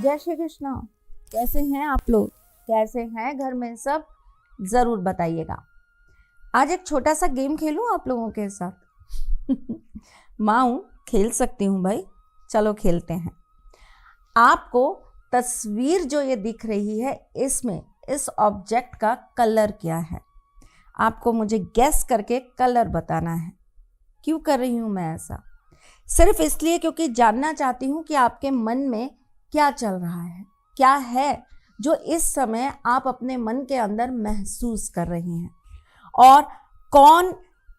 जय श्री कृष्णा। कैसे हैं आप लोग? कैसे हैं घर में सब? ज़रूर बताइएगा। आज एक छोटा सा गेम खेलूं आप लोगों के साथ। माँ हूँ, खेल सकती हूँ भाई, चलो खेलते हैं। आपको तस्वीर जो ये दिख रही है, इसमें इस ऑब्जेक्ट का कलर क्या है? आपको मुझे गेस करके कलर बताना है। क्यों कर रही हूँ मैं ऐसा? सिर्फ इसलिए क्योंकि जानना चाहती हूँ कि आपके मन में क्या चल रहा है, क्या है जो इस समय आप अपने मन के अंदर महसूस कर रही हैं, और कौन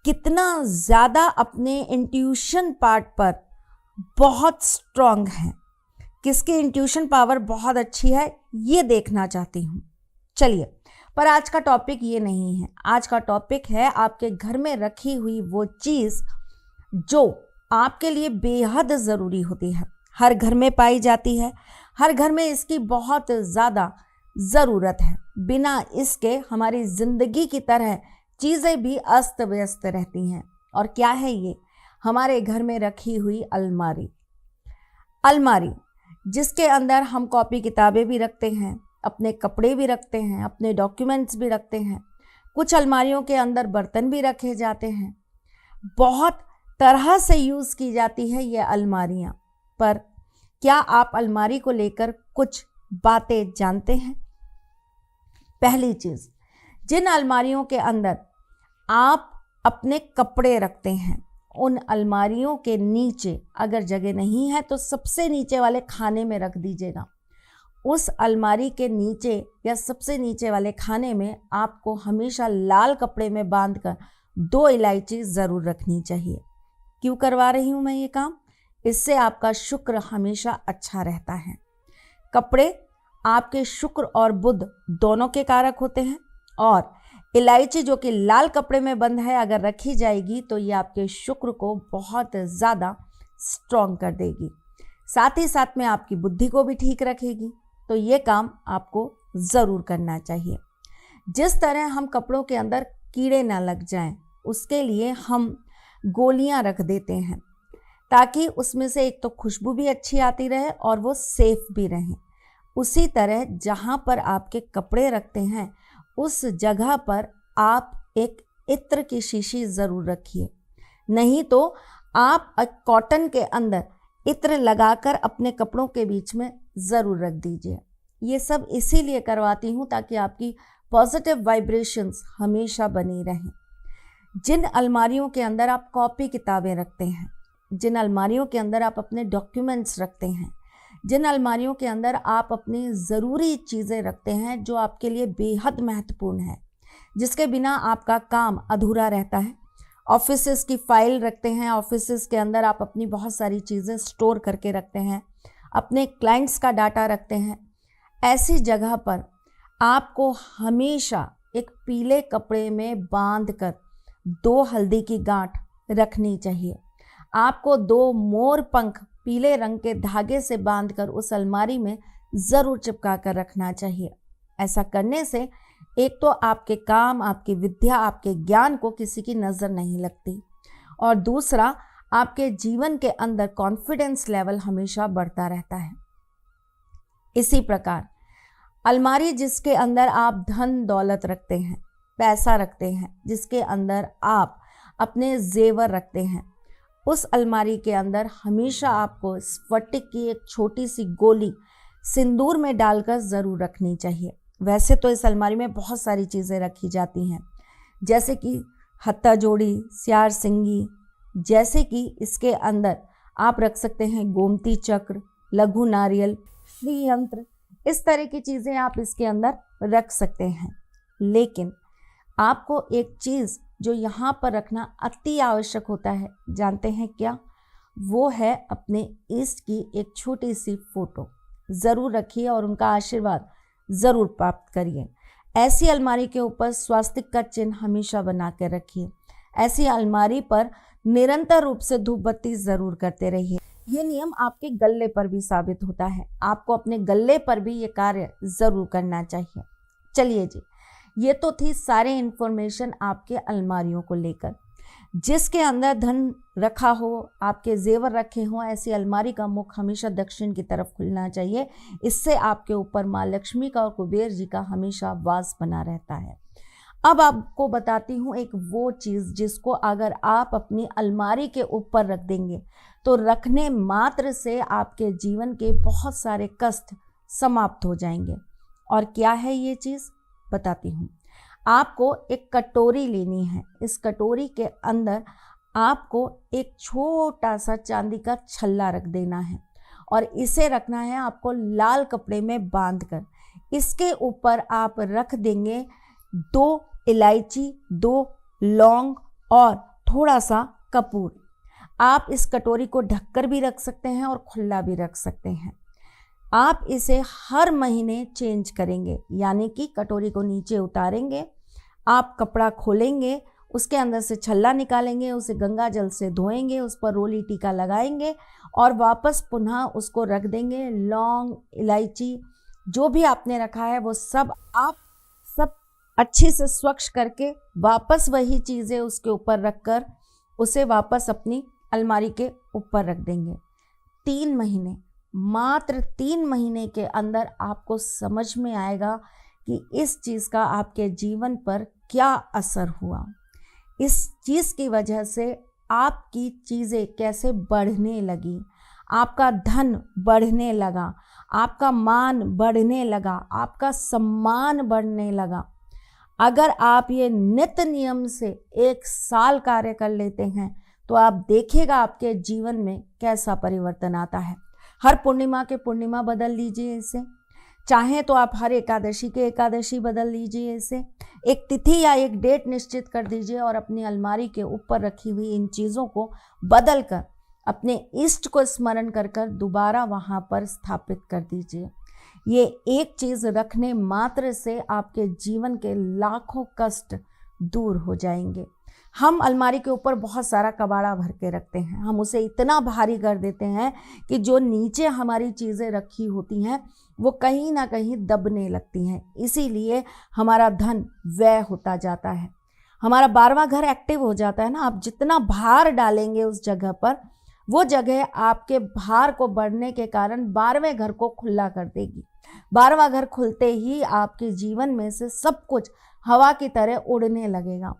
कितना ज़्यादा अपने इंट्यूशन पार्ट पर बहुत स्ट्रांग है, किसकी इंट्यूशन पावर बहुत अच्छी है, ये देखना चाहती हूँ। चलिए, पर आज का टॉपिक ये नहीं है। आज का टॉपिक है आपके घर में रखी हुई वो चीज़ जो आपके लिए बेहद ज़रूरी होती है, हर घर में पाई जाती है, हर घर में इसकी बहुत ज़्यादा ज़रूरत है। बिना इसके हमारी ज़िंदगी की तरह चीज़ें भी अस्त व्यस्त रहती हैं। और क्या है ये? हमारे घर में रखी हुई अलमारी। अलमारी जिसके अंदर हम कॉपी किताबें भी रखते हैं, अपने कपड़े भी रखते हैं, अपने डॉक्यूमेंट्स भी रखते हैं। कुछ अलमारियों के अंदर बर्तन भी रखे जाते हैं। बहुत तरह से यूज़ की जाती है ये अलमारियाँ। पर क्या आप अलमारी को लेकर कुछ बातें जानते हैं? पहली चीज़, जिन अलमारियों के अंदर आप अपने कपड़े रखते हैं, उन अलमारियों के नीचे अगर जगह नहीं है तो सबसे नीचे वाले खाने में रख दीजिएगा। उस अलमारी के नीचे या सबसे नीचे वाले खाने में आपको हमेशा लाल कपड़े में बांधकर 2 इलायची ज़रूर रखनी चाहिए। क्यों करवा रही हूँ मैं ये काम? इससे आपका शुक्र हमेशा अच्छा रहता है। कपड़े आपके शुक्र और बुध दोनों के कारक होते हैं, और इलायची जो कि लाल कपड़े में बंद है अगर रखी जाएगी तो ये आपके शुक्र को बहुत ज़्यादा स्ट्रॉन्ग कर देगी। साथ ही साथ में आपकी बुद्धि को भी ठीक रखेगी। तो ये काम आपको ज़रूर करना चाहिए। जिस तरह हम कपड़ों के अंदर कीड़े ना लग जाएं, उसके लिए हम गोलियां रख देते हैं ताकि उसमें से एक तो खुशबू भी अच्छी आती रहे और वो सेफ भी रहें। उसी तरह जहाँ पर आपके कपड़े रखते हैं उस जगह पर आप एक इत्र की शीशी ज़रूर रखिए। नहीं तो आप कॉटन के अंदर इत्र लगाकर अपने कपड़ों के बीच में ज़रूर रख दीजिए। ये सब इसीलिए करवाती हूँ ताकि आपकी पॉजिटिव वाइब्रेशंस हमेशा बनी रहें। जिन अलमारियों के अंदर आप कॉपी किताबें रखते हैं, जिन अलमारियों के अंदर आप अपने डॉक्यूमेंट्स रखते हैं, जिन अलमारियों के अंदर आप अपनी ज़रूरी चीज़ें रखते हैं जो आपके लिए बेहद महत्वपूर्ण है, जिसके बिना आपका काम अधूरा रहता है। ऑफिसेस की फ़ाइल रखते हैं, ऑफिसेस के अंदर आप अपनी बहुत सारी चीज़ें स्टोर करके रखते हैं, अपने क्लाइंट्स का डाटा रखते हैं। ऐसी जगह पर आपको हमेशा एक पीले कपड़े में बांध कर 2 हल्दी की गांठ रखनी चाहिए। आपको 2 मोर पंख पीले रंग के धागे से बांधकर उस अलमारी में ज़रूर चिपका कर रखना चाहिए। ऐसा करने से एक तो आपके काम, आपकी विद्या, आपके ज्ञान को किसी की नज़र नहीं लगती, और दूसरा आपके जीवन के अंदर कॉन्फिडेंस लेवल हमेशा बढ़ता रहता है। इसी प्रकार अलमारी जिसके अंदर आप धन दौलत रखते हैं, पैसा रखते हैं, जिसके अंदर आप अपने जेवर रखते हैं, उस अलमारी के अंदर हमेशा आपको स्फटिक की एक छोटी सी गोली सिंदूर में डालकर ज़रूर रखनी चाहिए। वैसे तो इस अलमारी में बहुत सारी चीज़ें रखी जाती हैं, जैसे कि हत्था जोड़ी, स्यार सिंगी, जैसे कि इसके अंदर आप रख सकते हैं गोमती चक्र, लघु नारियल, श्री यंत्र, इस तरह की चीज़ें आप इसके अंदर रख सकते हैं। लेकिन आपको एक चीज़ जो यहाँ पर रखना अति आवश्यक होता है, जानते हैं क्या? वो है अपने इष्ट की एक छोटी सी फोटो ज़रूर रखिए और उनका आशीर्वाद ज़रूर प्राप्त करिए। ऐसी अलमारी के ऊपर स्वास्तिक का चिन्ह हमेशा बना के रखिए। ऐसी अलमारी पर निरंतर रूप से धूप बत्ती ज़रूर करते रहिए। ये नियम आपके गले पर भी साबित होता है। आपको अपने गले पर भी ये कार्य ज़रूर करना चाहिए। चलिए जी, ये तो थी सारे इन्फॉर्मेशन आपके अलमारियों को लेकर। जिसके अंदर धन रखा हो, आपके जेवर रखे हों, ऐसी अलमारी का मुख हमेशा दक्षिण की तरफ खुलना चाहिए। इससे आपके ऊपर माँ लक्ष्मी का और कुबेर जी का हमेशा वास बना रहता है। अब आपको बताती हूँ एक वो चीज़ जिसको अगर आप अपनी अलमारी के ऊपर रख देंगे तो रखने मात्र से आपके जीवन के बहुत सारे कष्ट समाप्त हो जाएंगे। और क्या है ये चीज़, बताती हूँ। आपको एक कटोरी लेनी है। इस कटोरी के अंदर आपको एक छोटा सा चांदी का छल्ला रख देना है और इसे रखना है आपको लाल कपड़े में बांधकर। इसके ऊपर आप रख देंगे 2 इलायची, 2 लौंग और थोड़ा सा कपूर। आप इस कटोरी को ढककर भी रख सकते हैं और खुला भी रख सकते हैं। आप इसे हर महीने चेंज करेंगे, यानी कि कटोरी को नीचे उतारेंगे, आप कपड़ा खोलेंगे, उसके अंदर से छल्ला निकालेंगे, उसे गंगा जल से धोएंगे, उस पर रोली टीका लगाएंगे और वापस पुनः उसको रख देंगे। लौंग, इलायची जो भी आपने रखा है वो सब आप अच्छे से स्वच्छ करके वापस वही चीज़ें उसके ऊपर रखकर उसे वापस अपनी अलमारी के ऊपर रख देंगे। 3 महीने, मात्र 3 महीने के अंदर आपको समझ में आएगा कि इस चीज़ का आपके जीवन पर क्या असर हुआ। इस चीज़ की वजह से आपकी चीज़ें कैसे बढ़ने लगी, आपका धन बढ़ने लगा, आपका मान बढ़ने लगा, आपका सम्मान बढ़ने लगा। अगर आप ये नित्य नियम से 1 साल कार्य कर लेते हैं तो आप देखिएगा आपके जीवन में कैसा परिवर्तन आता है। हर पूर्णिमा के पूर्णिमा बदल लीजिए इसे, चाहे तो आप हर एकादशी के एकादशी बदल लीजिए इसे। एक तिथि या एक डेट निश्चित कर दीजिए और अपनी अलमारी के ऊपर रखी हुई इन चीज़ों को बदल कर अपने इष्ट को स्मरण कर कर दोबारा वहाँ पर स्थापित कर दीजिए। ये एक चीज़ रखने मात्र से आपके जीवन के लाखों कष्ट दूर हो जाएंगे। हम अलमारी के ऊपर बहुत सारा कबाड़ा भर के रखते हैं, हम उसे इतना भारी कर देते हैं कि जो नीचे हमारी चीज़ें रखी होती हैं वो कहीं ना कहीं दबने लगती हैं। इसीलिए हमारा धन व्यय होता जाता है, हमारा 12वां घर एक्टिव हो जाता है ना। आप जितना भार डालेंगे उस जगह पर, वो जगह आपके भार को बढ़ने के कारण 12वें घर को खुला कर देगी। 12वां घर खुलते ही आपके जीवन में से सब कुछ हवा की तरह उड़ने लगेगा,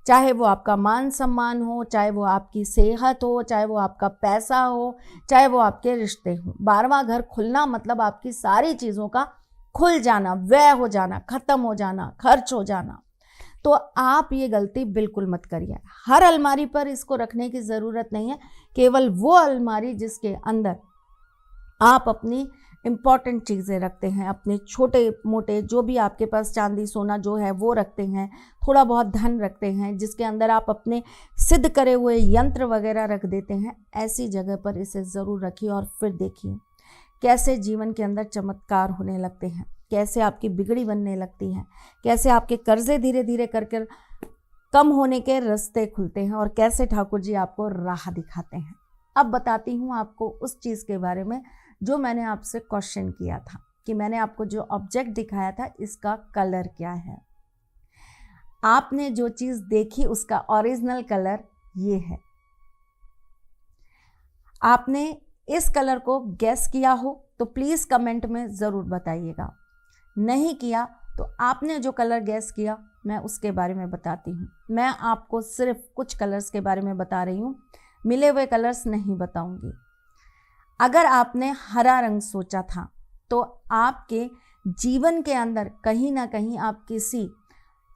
चाहे वो आपका मान सम्मान हो, चाहे वो आपकी सेहत हो, चाहे वो आपका पैसा हो, चाहे वो आपके रिश्ते हो। 12वां घर खुलना मतलब आपकी सारी चीज़ों का खुल जाना, व्यय हो जाना, खत्म हो जाना, खर्च हो जाना। तो आप ये गलती बिल्कुल मत करिए। हर अलमारी पर इसको रखने की ज़रूरत नहीं है, केवल वो अलमारी जिसके अंदर आप अपनी इम्पॉर्टेंट चीज़ें रखते हैं, अपने छोटे मोटे जो भी आपके पास चांदी सोना जो है वो रखते हैं, थोड़ा बहुत धन रखते हैं, जिसके अंदर आप अपने सिद्ध करे हुए यंत्र वगैरह रख देते हैं, ऐसी जगह पर इसे ज़रूर रखिए और फिर देखिए कैसे जीवन के अंदर चमत्कार होने लगते हैं, कैसे आपकी बिगड़ी बनने लगती है, कैसे आपके कर्जे धीरे धीरे कर कर कम होने के रास्ते खुलते हैं और कैसे ठाकुर जी आपको राह दिखाते हैं। अब बताती हूँ आपको उस चीज़ के बारे में जो मैंने आपसे क्वेश्चन किया था कि मैंने आपको जो ऑब्जेक्ट दिखाया था इसका कलर क्या है। आपने जो चीज़ देखी उसका ओरिजिनल कलर ये है। आपने इस कलर को गैस किया हो तो प्लीज़ कमेंट में ज़रूर बताइएगा, नहीं किया तो आपने जो कलर गैस किया मैं उसके बारे में बताती हूँ। मैं आपको सिर्फ कुछ कलर्स के बारे में बता रही हूँ, मिले हुए कलर्स नहीं बताऊँगी। अगर आपने हरा रंग सोचा था तो आपके जीवन के अंदर कहीं ना कहीं आप किसी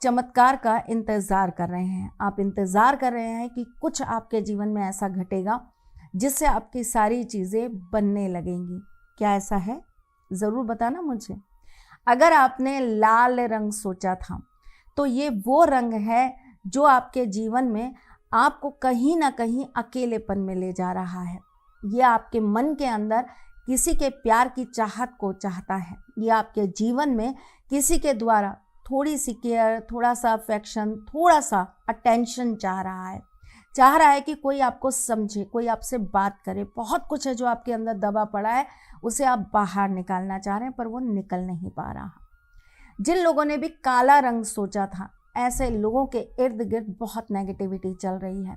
चमत्कार का इंतज़ार कर रहे हैं। आप इंतज़ार कर रहे हैं कि कुछ आपके जीवन में ऐसा घटेगा जिससे आपकी सारी चीज़ें बनने लगेंगी। क्या ऐसा है? ज़रूर बताना मुझे। अगर आपने लाल रंग सोचा था तो ये वो रंग है जो आपके जीवन में आपको कहीं ना कहीं अकेलेपन में ले जा रहा है। ये आपके मन के अंदर किसी के प्यार की चाहत को चाहता है। ये आपके जीवन में किसी के द्वारा थोड़ी सी केयर, थोड़ा सा अफेक्शन, थोड़ा सा अटेंशन चाह रहा है। चाह रहा है कि कोई आपको समझे, कोई आपसे बात करे। बहुत कुछ है जो आपके अंदर दबा पड़ा है, उसे आप बाहर निकालना चाह रहे हैं पर वो निकल नहीं पा रहा। जिन लोगों ने भी काला रंग सोचा था, ऐसे लोगों के इर्द गिर्द बहुत नेगेटिविटी चल रही है।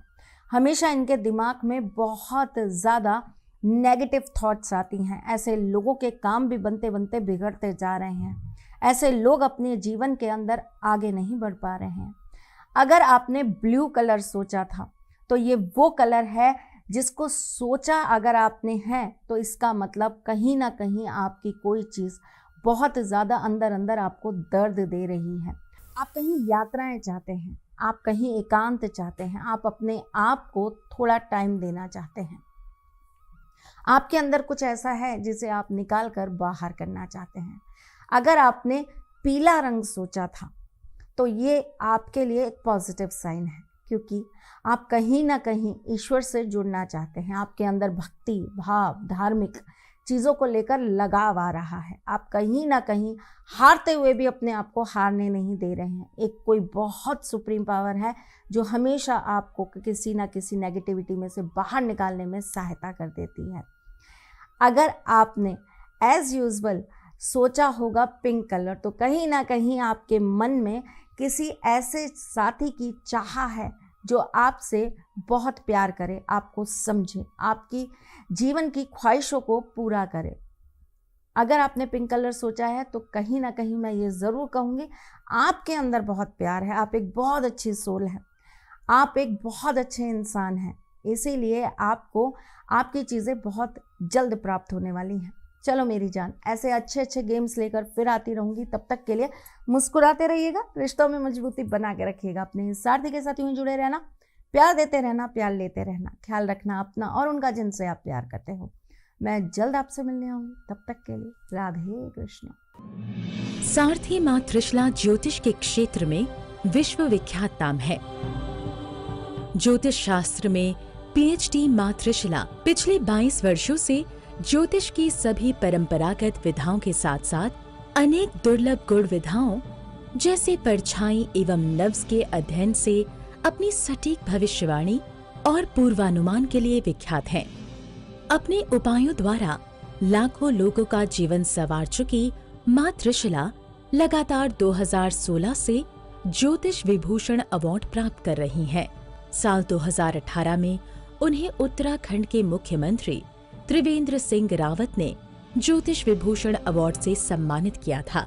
हमेशा इनके दिमाग में बहुत ज़्यादा नेगेटिव थॉट्स आती हैं। ऐसे लोगों के काम भी बनते बनते बिगड़ते जा रहे हैं। ऐसे लोग अपने जीवन के अंदर आगे नहीं बढ़ पा रहे हैं। अगर आपने ब्लू कलर सोचा था तो ये वो कलर है जिसको सोचा अगर आपने है तो इसका मतलब कहीं ना कहीं आपकी कोई चीज़ बहुत ज़्यादा अंदर अंदर आपको दर्द दे रही है। आप कहीं यात्राएं चाहते हैं, आप कहीं एकांत चाहते हैं, आप अपने आप को थोड़ा टाइम देना चाहते हैं। आपके अंदर कुछ ऐसा है जिसे आप निकाल कर बाहर करना चाहते हैं। अगर आपने पीला रंग सोचा था तो ये आपके लिए एक पॉजिटिव साइन है, क्योंकि आप कहीं ना कहीं ईश्वर से जुड़ना चाहते हैं। आपके अंदर भक्ति भाव धार्मिक चीज़ों को लेकर लगाव आ रहा है। आप कहीं ना कहीं हारते हुए भी अपने आप को हारने नहीं दे रहे हैं। एक कोई बहुत सुप्रीम पावर है जो हमेशा आपको किसी ना किसी नेगेटिविटी में से बाहर निकालने में सहायता कर देती है। अगर आपने एज यूजुअल सोचा होगा पिंक कलर तो कहीं ना कहीं आपके मन में किसी ऐसे साथी की चाह है जो आपसे बहुत प्यार करे, आपको समझे, आपकी जीवन की ख्वाहिशों को पूरा करे। अगर आपने पिंक कलर सोचा है तो कहीं ना कहीं मैं ये ज़रूर कहूँगी आपके अंदर बहुत प्यार है, आप एक बहुत अच्छी सोल है, आप एक बहुत अच्छे इंसान हैं। इसीलिए आपको आपकी चीज़ें बहुत जल्द प्राप्त होने वाली हैं। चलो मेरी जान, ऐसे अच्छे अच्छे गेम्स लेकर फिर आती रहूँगी। तब तक के लिए मुस्कुराते रहिएगा, रिश्तों में मजबूती बना के रखिएगा, अपने सारथी के साथ यूं जुड़े रहना, प्यार देते रहना, प्यार लेते रहना, ख्याल रखना अपना और उनका जिनसे आप प्यार करते हो। मैं जल्द आपसे मिलने आऊँगी, तब तक के लिए राधे कृष्ण। सारथी माँ त्रिशला ज्योतिष के क्षेत्र में विश्व विख्यात नाम है। ज्योतिष शास्त्र में पीएचडी माँ त्रिशला पिछले 22 वर्षों से ज्योतिष की सभी परंपरागत विधाओं के साथ साथ अनेक दुर्लभ गुण विधाओं जैसे परछाई एवं नव्स के अध्ययन से अपनी सटीक भविष्यवाणी और पूर्वानुमान के लिए विख्यात हैं। अपने उपायों द्वारा लाखों लोगों का जीवन संवार चुकी माँ त्रिशला लगातार 2016 से ज्योतिष विभूषण अवार्ड प्राप्त कर रही हैं। साल 2018 में उन्हें उत्तराखंड के मुख्यमंत्री त्रिवेंद्र सिंह रावत ने ज्योतिष विभूषण अवार्ड से सम्मानित किया था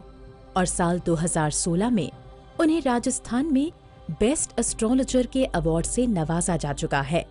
और साल 2016 में उन्हें राजस्थान में बेस्ट एस्ट्रोलॉजर के अवार्ड से नवाजा जा चुका है।